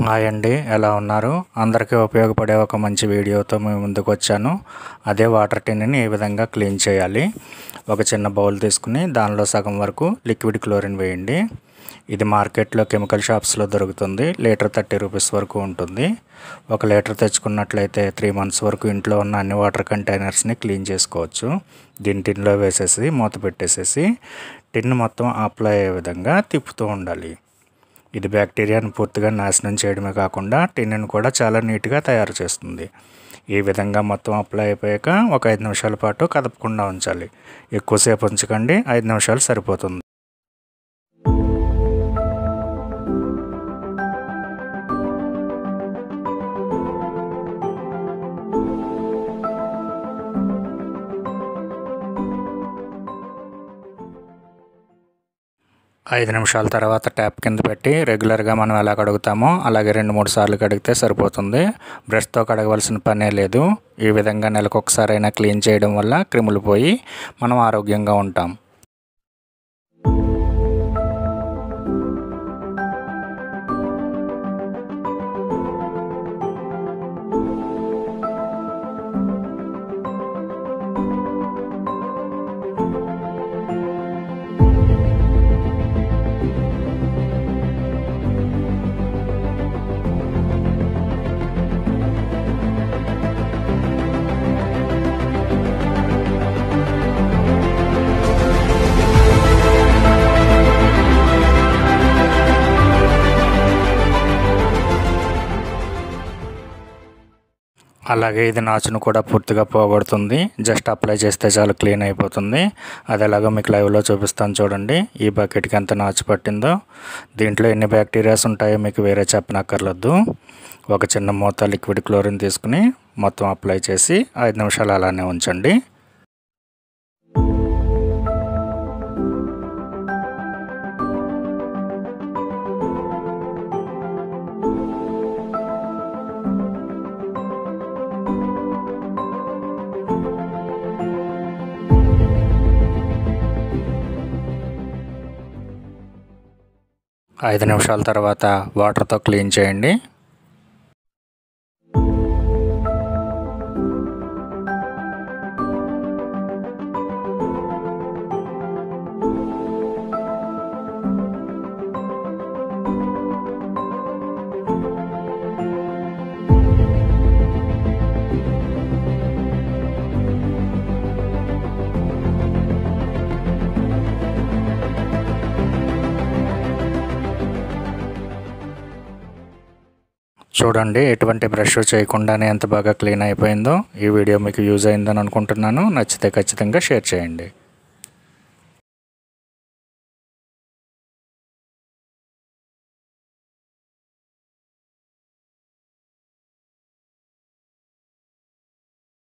Hi అండి, ఎలా ఉన్నారు? అందరికీ ఉపయోగపడే ఒక మంచి వీడియోతో మేము ముందుకు వచ్చాను. అదే వాటర్ టిన్ని ఏ విధంగా క్లీన్ చేయాలి. ఒక చిన్న బౌల్ తీసుకుని దానిలో సగం వరకు లిక్విడ్ క్లోరిన్ వేయండి. ఇది మార్కెట్లో కెమికల్ షాప్స్లో దొరుకుతుంది. లీటర్ 30 రూపీస్ వరకు ఉంటుంది. 1 లీటర్ తెచ్చుకున్నట్లయితే 3 months వరకు ఇంట్లో ఉన్న అన్ని వాటర్ కంటైనర్స్ని క్లీన్ చేసుకోవచ్చు. దీని టిన్లో వేసేసి మూత పెట్టేసేసి టిన్ మొత్తం అప్లై అయ్యే విధంగా తిప్పుతూ ఉండాలి. ఇది బ్యాక్టీరియాను పూర్తిగా నాశనం చేయడమే కాకుండా టిన్నును కూడా చాలా నీట్గా తయారు చేస్తుంది. ఈ విధంగా మొత్తం అప్లై అయిపోయాక ఒక 5 నిమిషాల పాటు కదపకుండా ఉంచాలి. ఎక్కువసేపు ఉంచకండి, 5 నిమిషాలు సరిపోతుంది. ఐదు నిమిషాల తర్వాత ట్యాప్ కింద పెట్టి రెగ్యులర్గా మనం ఎలా కడుగుతామో అలాగే 2-3 సార్లు కడిగితే సరిపోతుంది. బ్రష్తో కడగవలసిన పనే లేదు. ఈ విధంగా నెలకొకసారైనా క్లీన్ చేయడం వల్ల క్రిములు పోయి మనం ఆరోగ్యంగా ఉంటాం. అలాగే ఇది నాచును కూడా పూర్తిగా పోగొడుతుంది. జస్ట్ అప్లై చేస్తే చాలు క్లీన్ అయిపోతుంది. అది ఎలాగో మీకు లైవ్లో చూపిస్తాను చూడండి. ఈ బకెట్కి ఎంత నాచు పట్టిందో, దీంట్లో ఎన్ని బ్యాక్టీరియాస్ ఉంటాయో మీకు వేరే చెప్పనక్కర్లేదు. ఒక చిన్న మూత లిక్విడ్ క్లోరిన్ తీసుకుని మొత్తం అప్లై చేసి 5 నిమిషాలు అలానే ఉంచండి. ఐదు నిమిషాల తర్వాత వాటర్తో క్లీన్ చేయండి. చూడండి, ఎటువంటి బ్రష్ చేయకుండానే ఎంత బాగా క్లీన్ అయిపోయిందో. ఈ వీడియో మీకు యూజ్ అయిందని అనుకుంటున్నాను. నచ్చితే ఖచ్చితంగా షేర్ చేయండి.